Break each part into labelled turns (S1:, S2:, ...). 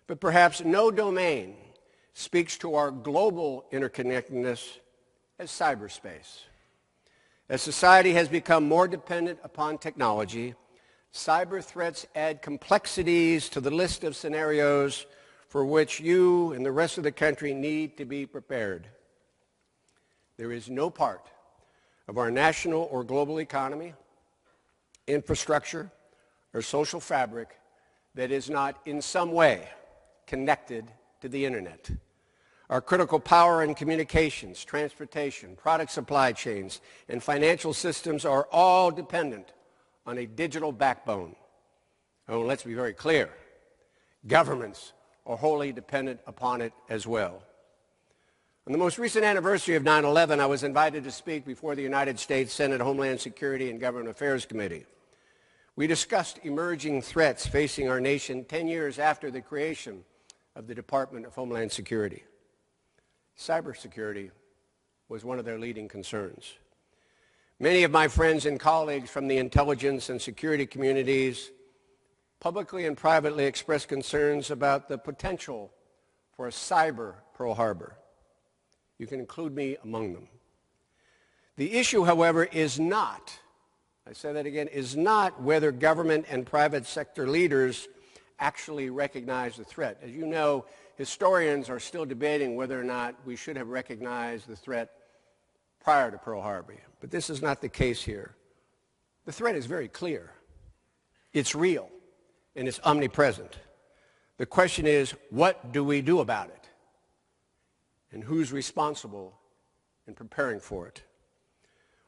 S1: But perhaps no domain speaks to our global interconnectedness as cyberspace. As society has become more dependent upon technology, cyber threats add complexities to the list of scenarios for which you and the rest of the country need to be prepared. There is no part of our national or global economy, infrastructure, or social fabric that is not in some way connected to the internet. Our critical power and communications, transportation, product supply chains, and financial systems are all dependent on a digital backbone. Oh, let's be very clear. Governments are wholly dependent upon it as well. On the most recent anniversary of 9/11, I was invited to speak before the United States Senate Homeland Security and Government Affairs Committee. We discussed emerging threats facing our nation 10 years after the creation of the Department of Homeland Security. Cybersecurity was one of their leading concerns. Many of my friends and colleagues from the intelligence and security communities publicly and privately expressed concerns about the potential for a cyber Pearl Harbor. You can include me among them. The issue, however, is not, I say that again, is not whether government and private sector leaders actually recognize the threat. As you know, historians are still debating whether or not we should have recognized the threat prior to Pearl Harbor. But this is not the case here. The threat is very clear. It's real, and it's omnipresent. The question is, what do we do about it? And who's responsible in preparing for it?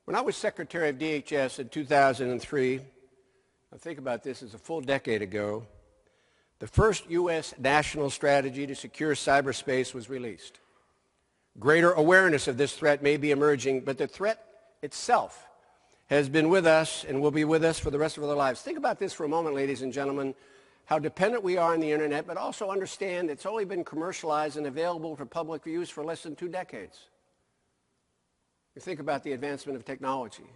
S1: When I was Secretary of DHS in 2003, I think about this as a full decade ago, the first U.S. national strategy to secure cyberspace was released. Greater awareness of this threat may be emerging, but the threat itself has been with us and will be with us for the rest of our lives. Think about this for a moment, ladies and gentlemen, how dependent we are on the internet, but also understand it's only been commercialized and available for public use for less than 2 decades. You think about the advancement of technology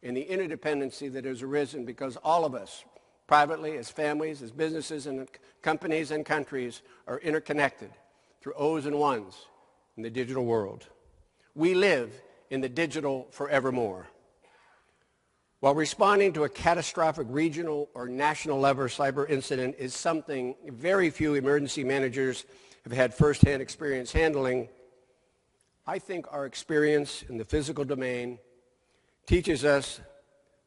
S1: and the interdependency that has arisen because all of us, privately, as families, as businesses, and companies and countries, are interconnected through O's and ones in the digital world. We live in the digital forevermore. While responding to a catastrophic regional or national level cyber incident is something very few emergency managers have had firsthand experience handling, I think our experience in the physical domain teaches us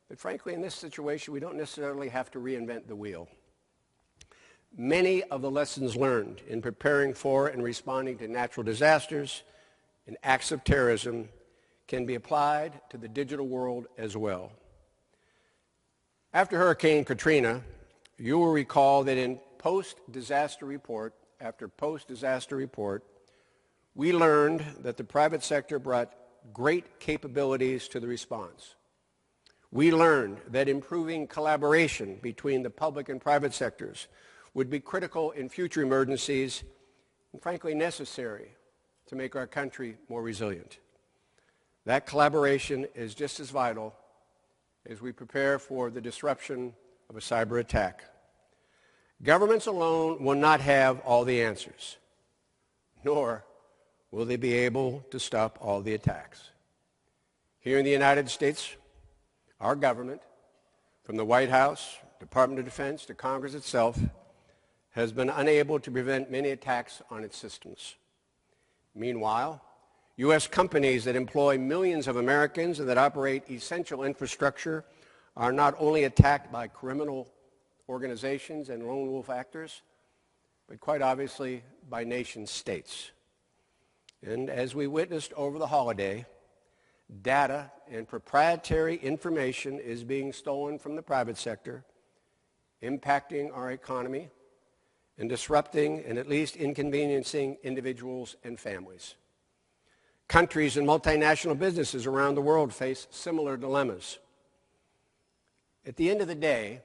S1: that, frankly, in this situation, we don't necessarily have to reinvent the wheel. Many of the lessons learned in preparing for and responding to natural disasters and acts of terrorism can be applied to the digital world as well. After Hurricane Katrina, you will recall that in post-disaster report after post-disaster report, we learned that the private sector brought great capabilities to the response. We learned that improving collaboration between the public and private sectors would be critical in future emergencies and, frankly, necessary to make our country more resilient. That collaboration is just as vital as we prepare for the disruption of a cyber attack. Governments alone will not have all the answers, nor will they be able to stop all the attacks. Here in the United States, our government, from the White House, Department of Defense, to Congress itself, has been unable to prevent many attacks on its systems. Meanwhile, U.S. companies that employ millions of Americans and that operate essential infrastructure are not only attacked by criminal organizations and lone wolf actors, but quite obviously by nation states. And as we witnessed over the holiday, data and proprietary information is being stolen from the private sector, impacting our economy and disrupting and at least inconveniencing individuals and families. Countries and multinational businesses around the world face similar dilemmas. At the end of the day,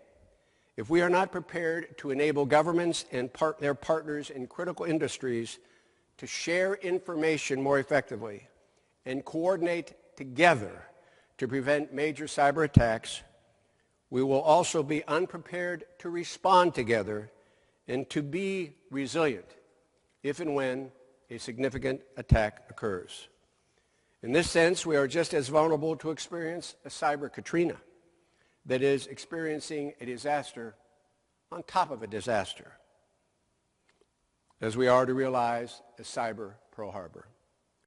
S1: if we are not prepared to enable governments and their partners in critical industries to share information more effectively and coordinate together to prevent major cyber attacks, we will also be unprepared to respond together and to be resilient if and when a significant attack occurs. In this sense, we are just as vulnerable to experience a cyber Katrina, that is, experiencing a disaster on top of a disaster, as we are to realize a cyber Pearl Harbor.